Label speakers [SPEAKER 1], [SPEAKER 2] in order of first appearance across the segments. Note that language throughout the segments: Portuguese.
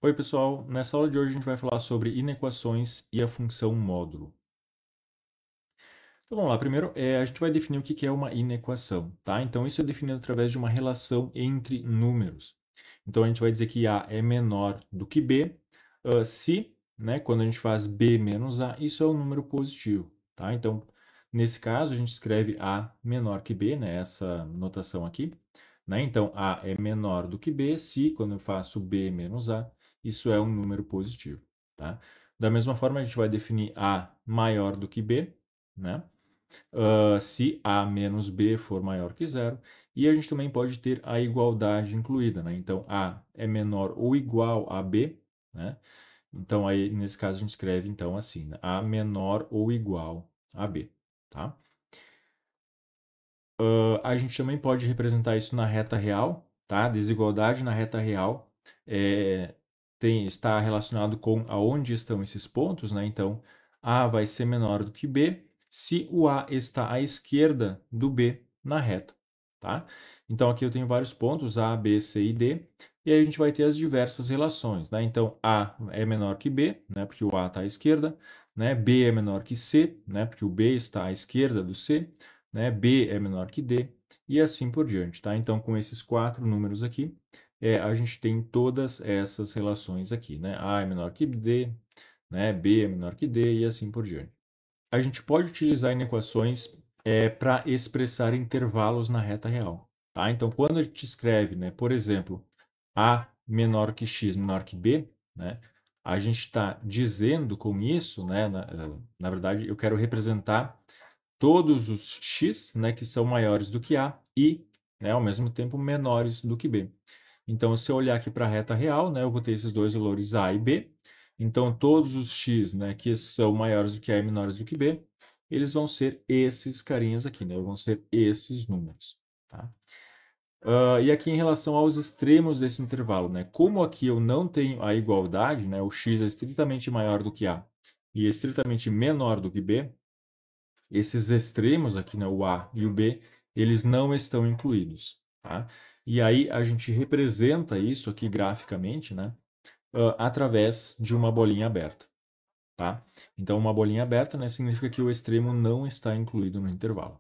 [SPEAKER 1] Oi, pessoal. Nessa aula de hoje a gente vai falar sobre inequações e a função módulo. Então vamos lá. Primeiro, a gente vai definir o que é uma inequação, tá? Então isso é definido através de uma relação entre números. Então a gente vai dizer que A é menor do que B, se, né, quando a gente faz B menos A, isso é um número positivo, tá? Então, nesse caso, a gente escreve A menor que B, né, essa notação aqui, né? Então, A é menor do que B se, quando eu faço B menos A, isso é um número positivo, tá? Da mesma forma, a gente vai definir A maior do que B, né? Se A menos B for maior que zero, e a gente também pode ter a igualdade incluída, né? Então, A é menor ou igual a B, né? Então, aí, nesse caso, a gente escreve, então, assim, né? A menor ou igual a B, tá? A gente também pode representar isso na reta real, tá? Desigualdade na reta real está relacionado com aonde estão esses pontos, né? Então, A vai ser menor do que B se o A está à esquerda do B na reta, tá? Então, aqui eu tenho vários pontos, A, B, C e D, e aí a gente vai ter as diversas relações, né? Então, A é menor que B, né? Porque o A está à esquerda, né? B é menor que C, né? Porque o B está à esquerda do C, né? B é menor que D, e assim por diante, tá? Então, com esses quatro números aqui, a gente tem todas essas relações aqui, né? A é menor que D, né? B é menor que D, e assim por diante. A gente pode utilizar inequações para expressar intervalos na reta real, tá? Então, quando a gente escreve, né, por exemplo, A menor que X menor que B, né? A gente está dizendo com isso, né? Na verdade, eu quero representar todos os x, né, que são maiores do que A e, né, ao mesmo tempo, menores do que B. Então, se eu olhar aqui para a reta real, né, eu vou ter esses dois valores A e B. Então, todos os x, né, que são maiores do que A e menores do que B, eles vão ser esses carinhas aqui, né, vão ser esses números. Tá? E aqui em relação aos extremos desse intervalo, né, como aqui eu não tenho a igualdade, né, o x é estritamente maior do que A e é estritamente menor do que B, esses extremos aqui, né, o A e o B, eles não estão incluídos, tá? E aí a gente representa isso aqui graficamente, né, através de uma bolinha aberta, tá? Então, uma bolinha aberta, né, significa que o extremo não está incluído no intervalo.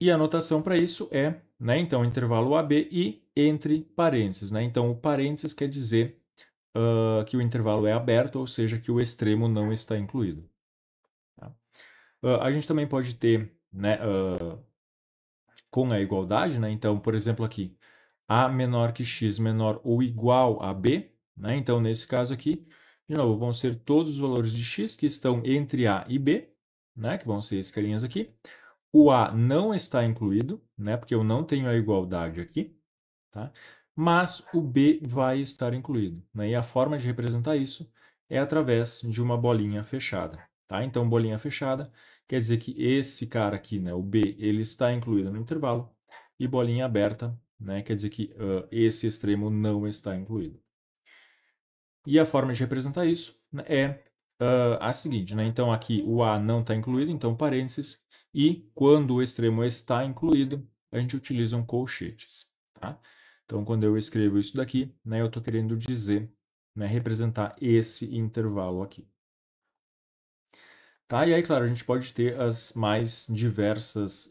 [SPEAKER 1] E a notação para isso é, né, então, intervalo AB e entre parênteses, né? Então, o parênteses quer dizer que o intervalo é aberto, ou seja, que o extremo não está incluído. Tá? A gente também pode ter, né, com a igualdade, né? Então, por exemplo, aqui, A menor que X menor ou igual a B, né? Então, nesse caso aqui, de novo, vão ser todos os valores de X que estão entre A e B, né? Que vão ser esses carinhas aqui. O A não está incluído, né? Porque eu não tenho a igualdade aqui, tá? Mas o B vai estar incluído, né? E a forma de representar isso é através de uma bolinha fechada, tá? Então, bolinha fechada quer dizer que esse cara aqui, né, o B, ele está incluído no intervalo, e bolinha aberta, né, quer dizer que esse extremo não está incluído. E a forma de representar isso, né, é a seguinte, né? Então, aqui o A não está incluído, então parênteses, e quando o extremo está incluído, a gente utiliza um colchetes, tá? Então, quando eu escrevo isso daqui, né, eu estou querendo dizer, né, representar esse intervalo aqui. Tá? E aí, claro, a gente pode ter as mais diversas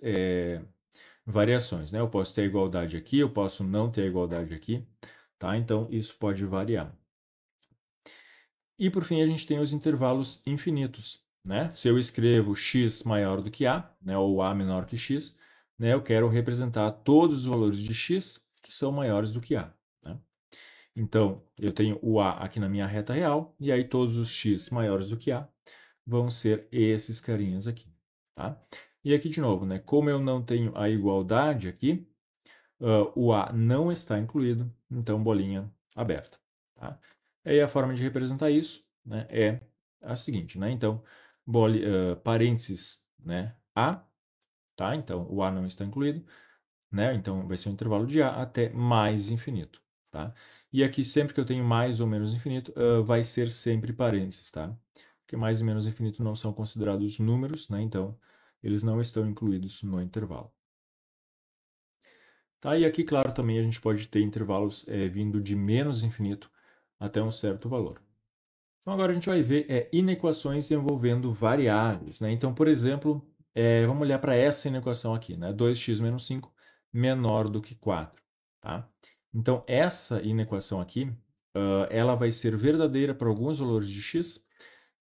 [SPEAKER 1] variações, né? Eu posso ter a igualdade aqui, eu posso não ter a igualdade aqui, tá? Então, isso pode variar. E, por fim, a gente tem os intervalos infinitos, né? Se eu escrevo x maior do que a, né, ou a menor que x, né, eu quero representar todos os valores de x que são maiores do que a, né? Então, eu tenho o a aqui na minha reta real, e aí todos os x maiores do que a vão ser esses carinhas aqui, tá? E aqui de novo, né? Como eu não tenho a igualdade aqui, o A não está incluído, então bolinha aberta, tá? E aí a forma de representar isso, né, é a seguinte, né? Então, parênteses, né, A, tá? Então, o A não está incluído, né? Então, vai ser um intervalo de A até mais infinito, tá? E aqui, sempre que eu tenho mais ou menos infinito, vai ser sempre parênteses, tá? Porque mais e menos infinito não são considerados números, né? Então, eles não estão incluídos no intervalo. Tá? E aqui, claro, também a gente pode ter intervalos vindo de menos infinito até um certo valor. Então, agora a gente vai ver inequações envolvendo variáveis, né? Então, por exemplo, vamos olhar para essa inequação aqui, né? 2x menos 5 menor do que 4, tá? Então, essa inequação aqui, ela vai ser verdadeira para alguns valores de x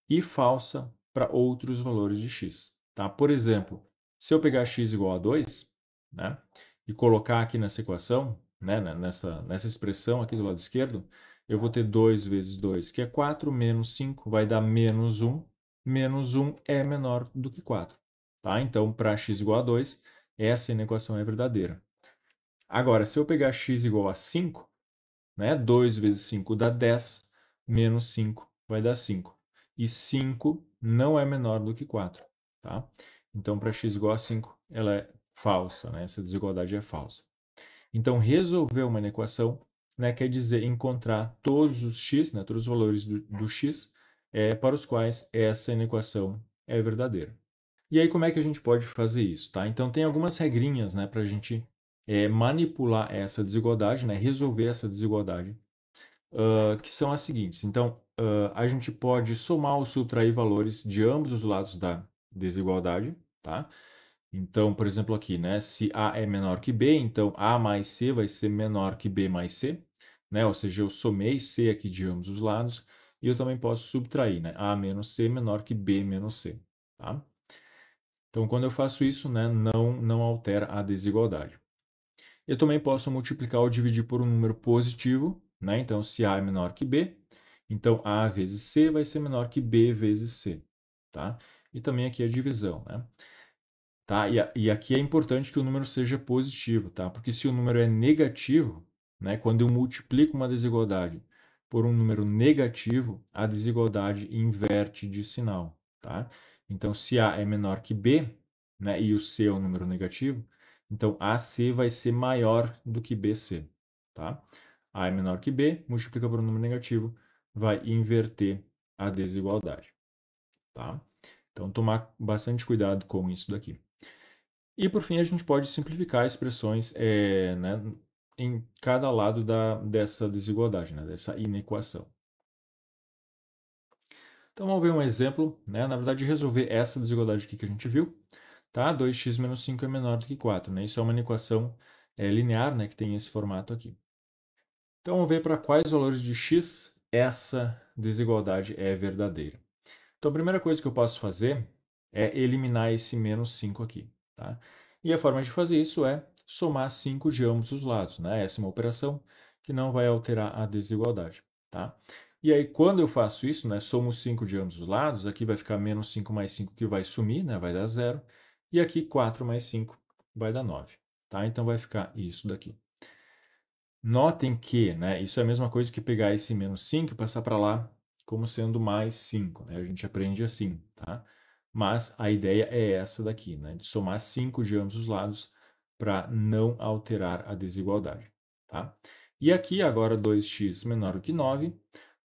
[SPEAKER 1] e falsa para outros valores de x, tá? Por exemplo, se eu pegar x igual a 2, né, e colocar aqui nessa equação, né, nessa expressão aqui do lado esquerdo, eu vou ter 2 vezes 2, que é 4, menos 5 vai dar menos 1. Menos 1 é menor do que 4, tá? Então, para x igual a 2, essa inequação é verdadeira. Agora, se eu pegar x igual a 5, né, 2 vezes 5 dá 10, menos 5 vai dar 5. E 5 não é menor do que 4, tá? Então, para x igual a 5, ela é falsa, né? Essa desigualdade é falsa. Então, resolver uma inequação, né, quer dizer encontrar todos os x, né, todos os valores do x, para os quais essa inequação é verdadeira. E aí, como é que a gente pode fazer isso, tá? Então, tem algumas regrinhas, né, para a gente manipular essa desigualdade, né, resolver essa desigualdade, que são as seguintes. Então, a gente pode somar ou subtrair valores de ambos os lados da desigualdade, tá? Então, por exemplo, aqui, né, se A é menor que B, então A mais C vai ser menor que B mais C, né? Ou seja, eu somei C aqui de ambos os lados e eu também posso subtrair, né? A menos C menor que B menos C, tá? Então, quando eu faço isso, né, não altera a desigualdade. Eu também posso multiplicar ou dividir por um número positivo, né? Então, se A é menor que B, então A vezes C vai ser menor que B vezes C, tá? E também aqui a divisão, né? Tá? E aqui é importante que o número seja positivo, tá? Porque se o número é negativo, né, quando eu multiplico uma desigualdade por um número negativo, a desigualdade inverte de sinal, tá? Então, se A é menor que B, né, e o C é um número negativo, então AC vai ser maior do que BC, tá? A é menor que B, multiplica por um número negativo, vai inverter a desigualdade, tá? Então, tomar bastante cuidado com isso daqui. E por fim, a gente pode simplificar expressões né, em cada lado dessa desigualdade, né, dessa inequação. Então vamos ver um exemplo, né, na verdade, resolver essa desigualdade aqui que a gente viu. Tá? 2x menos 5 é menor do que 4. Né? Isso é uma inequação linear, né, que tem esse formato aqui. Então vamos ver para quais valores de x essa desigualdade é verdadeira. Então a primeira coisa que eu posso fazer é eliminar esse menos 5 aqui. Tá? E a forma de fazer isso é somar 5 de ambos os lados. Né? Essa é uma operação que não vai alterar a desigualdade. Tá? E aí, quando eu faço isso, né, somo 5 de ambos os lados, aqui vai ficar menos 5 mais 5 que vai sumir, né, vai dar 0. E aqui 4 mais 5 vai dar 9. Tá? Então vai ficar isso daqui. Notem que, né, isso é a mesma coisa que pegar esse menos 5 e passar para lá como sendo mais 5. Né? A gente aprende assim, tá? Mas a ideia é essa daqui, né? De somar 5 de ambos os lados para não alterar a desigualdade, tá? E aqui agora 2x menor do que 9.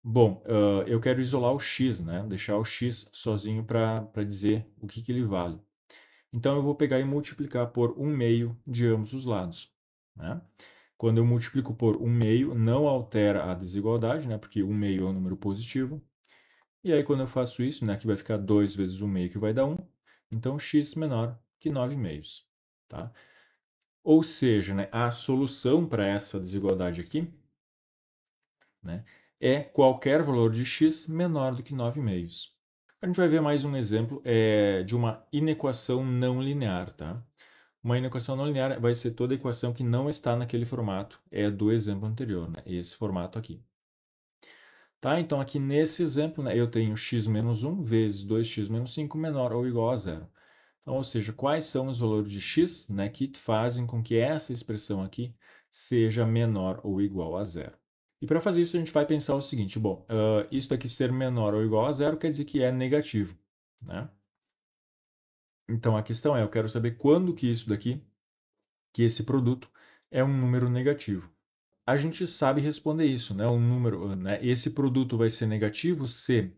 [SPEAKER 1] Bom, eu quero isolar o x, né? Deixar o x sozinho para dizer o que ele vale. Então eu vou pegar e multiplicar por 1 meio de ambos os lados, né? Quando eu multiplico por 1 meio, não altera a desigualdade, né? Porque 1 meio é um número positivo. E aí, quando eu faço isso, né? Aqui vai ficar 2 vezes 1 meio, que vai dar 1. Então, x menor que 9 meios, tá? Ou seja, né, a solução para essa desigualdade aqui, né, é qualquer valor de x menor do que 9 meios. A gente vai ver mais um exemplo de uma inequação não linear, tá? Uma inequação não linear vai ser toda equação que não está naquele formato do exemplo anterior, né? Esse formato aqui. Tá? Então, aqui nesse exemplo, né, eu tenho x menos 1 vezes 2x menos 5 menor ou igual a zero. Então, ou seja, quais são os valores de x, né, que fazem com que essa expressão aqui seja menor ou igual a zero. E para fazer isso, a gente vai pensar o seguinte, bom, isso daqui ser menor ou igual a zero quer dizer que é negativo, né? Então, a questão é, eu quero saber quando que isso daqui, que esse produto, é um número negativo. A gente sabe responder isso, né? Um número, né? Esse produto vai ser negativo se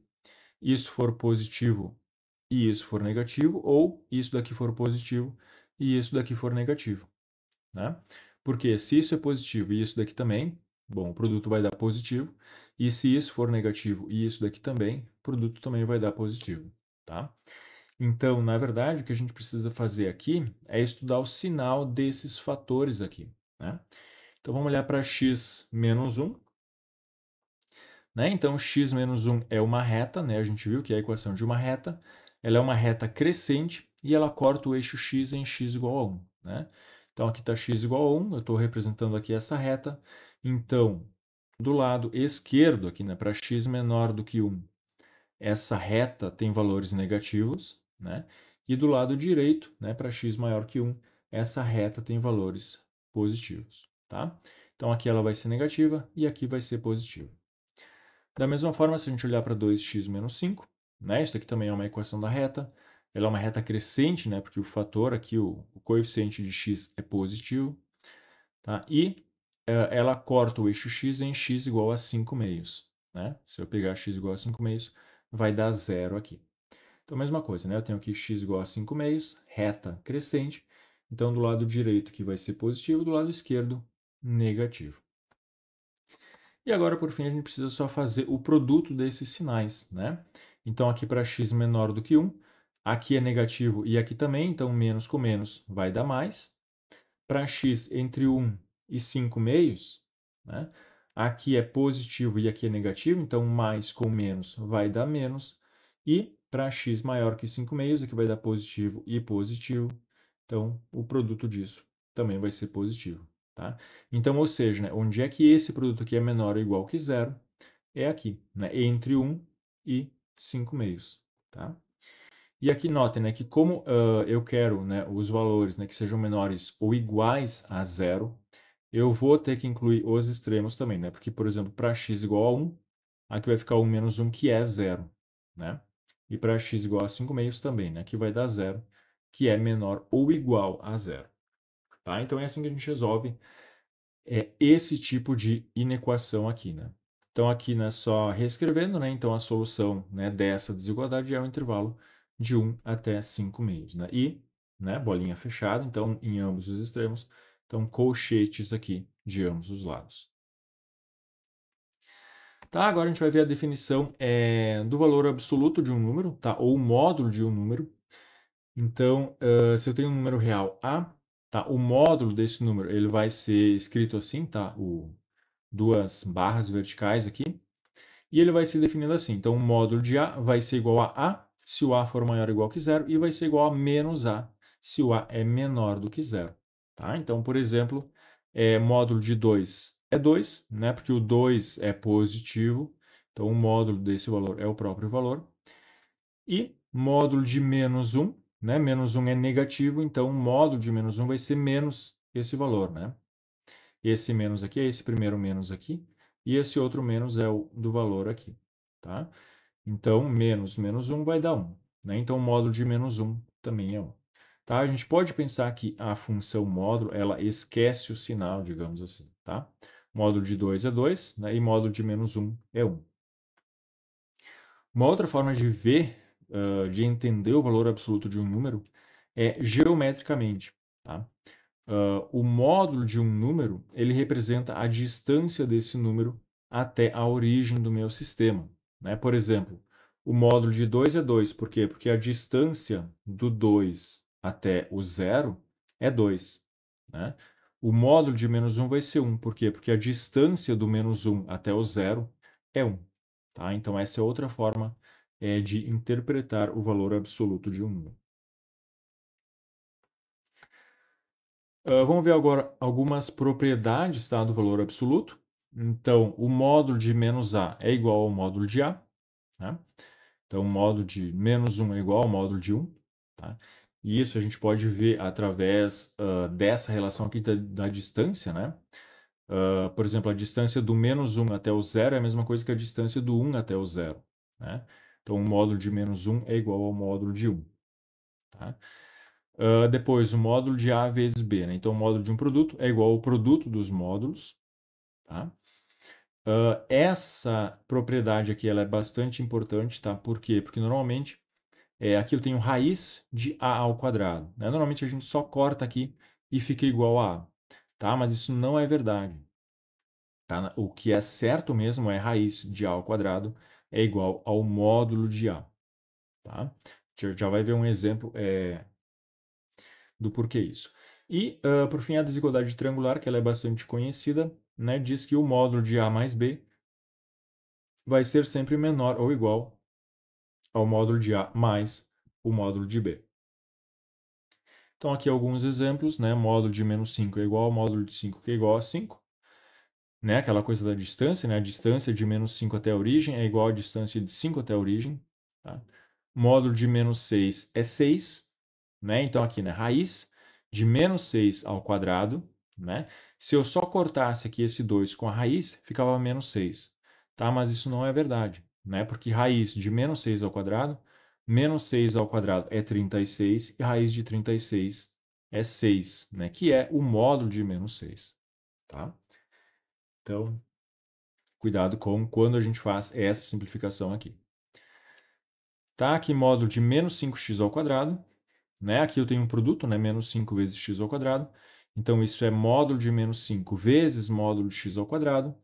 [SPEAKER 1] isso for positivo e isso for negativo, ou isso daqui for positivo e isso daqui for negativo, né? Porque se isso é positivo e isso daqui também, bom, o produto vai dar positivo, E se isso for negativo e isso daqui também, o produto também vai dar positivo, tá? Então, na verdade, o que a gente precisa fazer aqui é estudar o sinal desses fatores aqui, né? Então, vamos olhar para x menos 1, né? Então, x menos 1 é uma reta, né? A gente viu que é a equação de uma reta. Ela é uma reta crescente e ela corta o eixo x em x igual a 1, né? Então, aqui está x igual a 1, eu estou representando aqui essa reta. Então, do lado esquerdo aqui, né, para x menor do que 1, essa reta tem valores negativos, né? E do lado direito, né, para x maior que 1, essa reta tem valores positivos, tá? Então aqui ela vai ser negativa e aqui vai ser positiva. Da mesma forma, se a gente olhar para 2x menos 5, né, isso aqui também é uma equação da reta, ela é uma reta crescente, né, porque o fator aqui, o coeficiente de x é positivo, tá? E ela corta o eixo x em x igual a 5 meios, né? Se eu pegar x igual a 5 meios, vai dar zero aqui. Então, a mesma coisa, né? Eu tenho aqui x igual a 5 meios, reta crescente. Então, do lado direito que vai ser positivo, do lado esquerdo, negativo. E agora, por fim, a gente precisa só fazer o produto desses sinais, né? Então, aqui para x menor do que 1, aqui é negativo e aqui também, então menos com menos vai dar mais. Para x entre 1 e 5 meios, né? Aqui é positivo e aqui é negativo, então mais com menos vai dar menos. E para x maior que 5 meios, aqui vai dar positivo e positivo. Então, o produto disso também vai ser positivo, tá? Então, ou seja, né, onde é que esse produto aqui é menor ou igual que zero? É aqui, né, entre 1 e 5 meios, tá? E aqui notem, né, que como eu quero, né, os valores, né, que sejam menores ou iguais a zero, eu vou ter que incluir os extremos também, né? Porque, por exemplo, para x igual a 1, aqui vai ficar 1 menos 1, que é zero, né? E para x igual a 5 meios também, né? Aqui vai dar zero, que é menor ou igual a zero, tá? Então é assim que a gente resolve esse tipo de inequação aqui, né? Então aqui, né, só reescrevendo, né? Então a solução, né, dessa desigualdade é o intervalo de 1 até 5 meios, né? E, né, bolinha fechada, então em ambos os extremos, então colchetes aqui de ambos os lados. Tá, agora a gente vai ver a definição do valor absoluto de um número, tá? Ou módulo de um número. Então, se eu tenho um número real A, tá? O módulo desse número ele vai ser escrito assim, tá? Duas barras verticais aqui, e ele vai ser definido assim. Então, o módulo de A vai ser igual a A se o A for maior ou igual que zero, e vai ser igual a menos A se o A é menor do que zero. Tá? Então, por exemplo, módulo de 2 é 2, né? Porque o 2 é positivo, então o módulo desse valor é o próprio valor. E módulo de menos 1, né? Menos 1 é negativo, então o módulo de menos 1 vai ser menos esse valor, né? Esse menos aqui é esse primeiro menos aqui, e esse outro menos é o do valor aqui, tá? Então, menos menos 1 vai dar 1, né? Então, o módulo de menos 1 também é 1. Tá? A gente pode pensar que a função módulo, ela esquece o sinal, digamos assim, tá? Módulo de 2 é 2, né? E módulo de menos 1 é 1. Uma outra forma de ver, de entender o valor absoluto de um número é geometricamente, tá? O módulo de um número, ele representa a distância desse número até a origem do meu sistema, né? Por exemplo, o módulo de 2 é 2, por quê? Porque a distância do 2 até o zero é 2, né? O módulo de menos 1 vai ser 1, por quê? Porque a distância do menos 1 até o zero é 1, tá? Então essa é outra forma de interpretar o valor absoluto de um número. Vamos ver agora algumas propriedades, tá, do valor absoluto. Então, o módulo de menos A é igual ao módulo de A, né? Então, o módulo de menos 1 é igual ao módulo de 1, tá? E isso a gente pode ver através dessa relação aqui da distância, né? Por exemplo, a distância do menos 1 até o zero é a mesma coisa que a distância do 1 até o zero, né? Então, o módulo de menos 1 é igual ao módulo de 1, tá? Depois, o módulo de A vezes B, né? Então, o módulo de um produto é igual ao produto dos módulos, tá? Essa propriedade aqui ela é bastante importante, tá? Por quê? Porque normalmente aqui eu tenho raiz de A ao quadrado, né? Normalmente a gente só corta aqui e fica igual a A, tá? Mas isso não é verdade. Tá? O que é certo mesmo é raiz de A ao quadrado é igual ao módulo de A. Tá? A gente já vai ver um exemplo do porquê isso. E, por fim, a desigualdade triangular, que ela é bastante conhecida, né, diz que o módulo de A mais B vai ser sempre menor ou igual ao módulo de A mais o módulo de B. Então, aqui alguns exemplos, né? Módulo de menos 5 é igual ao módulo de 5, que é igual a 5. Né? Aquela coisa da distância, né? A distância de menos 5 até a origem é igual à distância de 5 até a origem. Tá? Módulo de menos 6 é 6. Né? Então, aqui, né? Raiz de menos 6 ao quadrado. Né? Se eu só cortasse aqui esse 2 com a raiz, ficava menos 6. Tá? Mas isso não é verdade. Né? Porque raiz de menos 6 ao quadrado, menos 6 ao quadrado é 36, e raiz de 36 é 6, né? Que é o módulo de menos 6. Tá? Então, cuidado com quando a gente faz essa simplificação aqui. Tá? Aqui módulo de menos 5x ao quadrado. Né? Aqui eu tenho um produto, né? Menos 5 vezes x ao quadrado. Então, isso é módulo de menos 5 vezes módulo de x ao quadrado.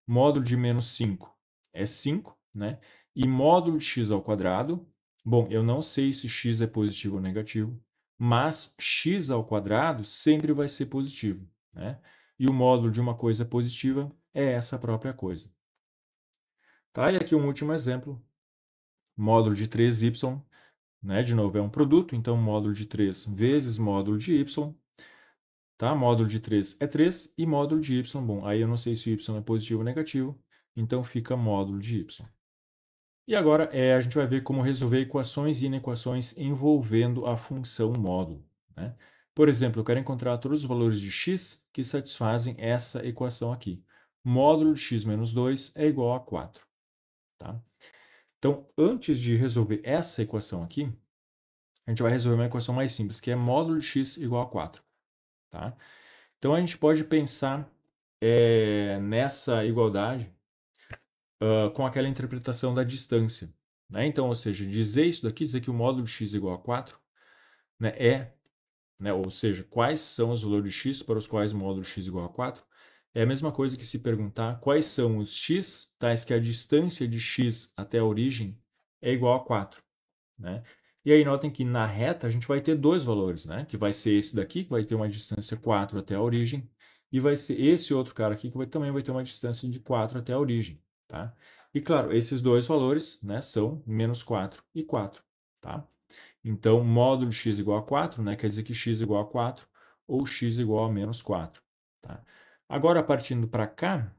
[SPEAKER 1] Módulo de menos 5 é 5, né? E módulo de x ao quadrado, bom, eu não sei se x é positivo ou negativo, mas x ao quadrado sempre vai ser positivo, né? E o módulo de uma coisa positiva é essa própria coisa. Tá? E aqui um último exemplo, módulo de 3y, né? De novo, é um produto, então módulo de 3 vezes módulo de y, tá? Módulo de 3 é 3 e módulo de y, bom, aí eu não sei se o y é positivo ou negativo, então fica módulo de y. E agora a gente vai ver como resolver equações e inequações envolvendo a função módulo. Né? Por exemplo, eu quero encontrar todos os valores de x que satisfazem essa equação aqui. Módulo de x menos 2 é igual a 4. Tá? Então, antes de resolver essa equação aqui, a gente vai resolver uma equação mais simples, que é módulo de x igual a 4. Tá? Então, a gente pode pensar nessa igualdade com aquela interpretação da distância. Né? Então, ou seja, dizer isso daqui, dizer que o módulo de x é igual a 4, né, ou seja, quais são os valores de x para os quais o módulo de x é igual a 4, é a mesma coisa que se perguntar quais são os x tais que a distância de x até a origem é igual a 4. Né? E aí notem que na reta a gente vai ter dois valores, né? Que vai ser esse daqui, que vai ter uma distância 4 até a origem, e vai ser esse outro cara aqui, que também vai ter uma distância de 4 até a origem. Tá? E claro, esses dois valores, né, são menos 4 e 4. Tá? Então, módulo de x igual a 4, né, quer dizer que x igual a 4 ou x igual a menos 4. Tá? Agora, partindo para cá,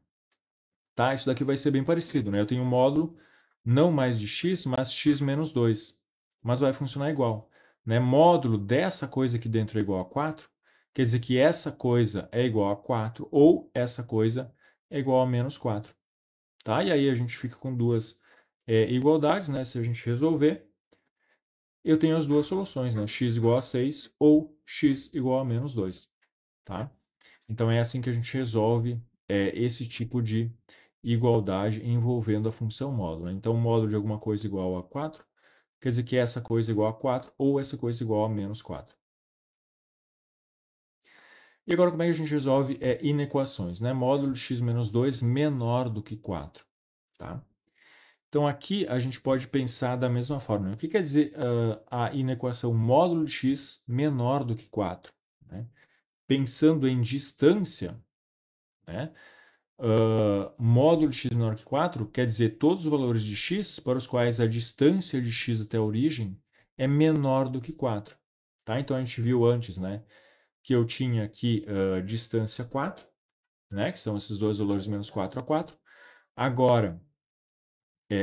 [SPEAKER 1] tá, isso daqui vai ser bem parecido. Né? Eu tenho um módulo não mais de x, mas x menos 2. Mas vai funcionar igual. Né? Módulo dessa coisa aqui dentro é igual a 4, quer dizer que essa coisa é igual a 4 ou essa coisa é igual a menos 4. Tá? E aí a gente fica com duas igualdades, né? Se a gente resolver, eu tenho as duas soluções, né? X igual a 6 ou x igual a menos 2. Tá? Então é assim que a gente resolve esse tipo de igualdade envolvendo a função módulo. Né? Então, módulo de alguma coisa igual a 4, quer dizer que essa coisa é igual a 4 ou essa coisa é igual a menos 4. E agora como é que a gente resolve inequações? Né? Módulo de x menos 2 menor do que 4. Tá? Então, aqui a gente pode pensar da mesma forma. O que quer dizer a inequação módulo de x menor do que 4? Né? Pensando em distância, né? Módulo de x menor que 4 quer dizer todos os valores de x para os quais a distância de x até a origem é menor do que 4. Tá? Então, a gente viu antes, né, que eu tinha aqui distância 4, né, que são esses dois valores menos 4 a 4. Agora,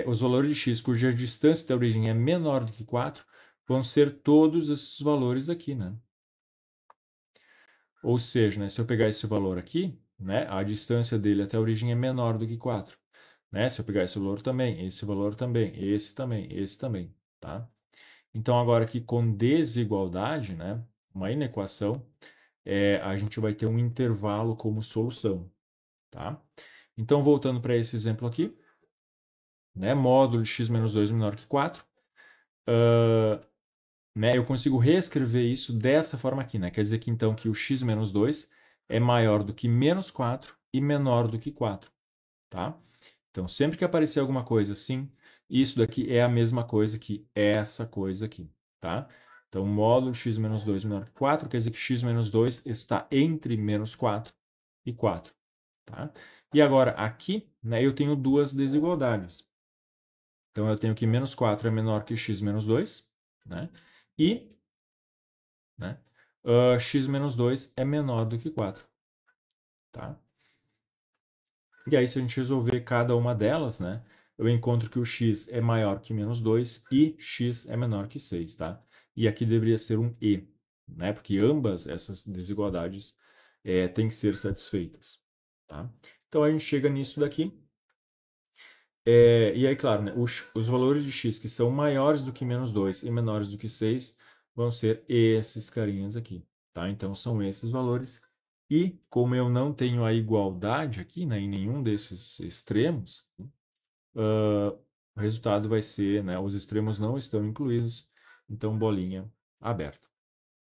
[SPEAKER 1] os valores de x cuja distância da origem é menor do que 4 vão ser todos esses valores aqui, né? Ou seja, né, se eu pegar esse valor aqui, né, a distância dele até a origem é menor do que 4. Né? Se eu pegar esse valor também, esse valor também, esse também, tá? Então, agora aqui com desigualdade, né, uma inequação, a gente vai ter um intervalo como solução, tá? Então, voltando para esse exemplo aqui, né, módulo de x menos 2 menor que 4, né, eu consigo reescrever isso dessa forma aqui, né? Quer dizer que então que o x menos 2 é maior do que menos 4 e menor do que 4, tá? Então, sempre que aparecer alguma coisa assim, isso daqui é a mesma coisa que essa coisa aqui, tá? Então, módulo x menos 2 menor que 4, quer dizer que x menos 2 está entre menos 4 e 4, tá? E agora, aqui, né, eu tenho duas desigualdades. Então, eu tenho que menos 4 é menor que x menos 2, né? E, né, x menos 2 é menor do que 4, tá? E aí, se a gente resolver cada uma delas, né, eu encontro que o x é maior que menos 2 e x é menor que 6, tá? E aqui deveria ser um e, né? Porque ambas essas desigualdades têm que ser satisfeitas, tá? Então, a gente chega nisso daqui. E aí, claro, né, os valores de x que são maiores do que menos 2 e menores do que 6 vão ser esses carinhas aqui, tá? Então, são esses valores. E como eu não tenho a igualdade aqui, né, em nenhum desses extremos, o resultado vai ser, né, os extremos não estão incluídos, então bolinha aberta.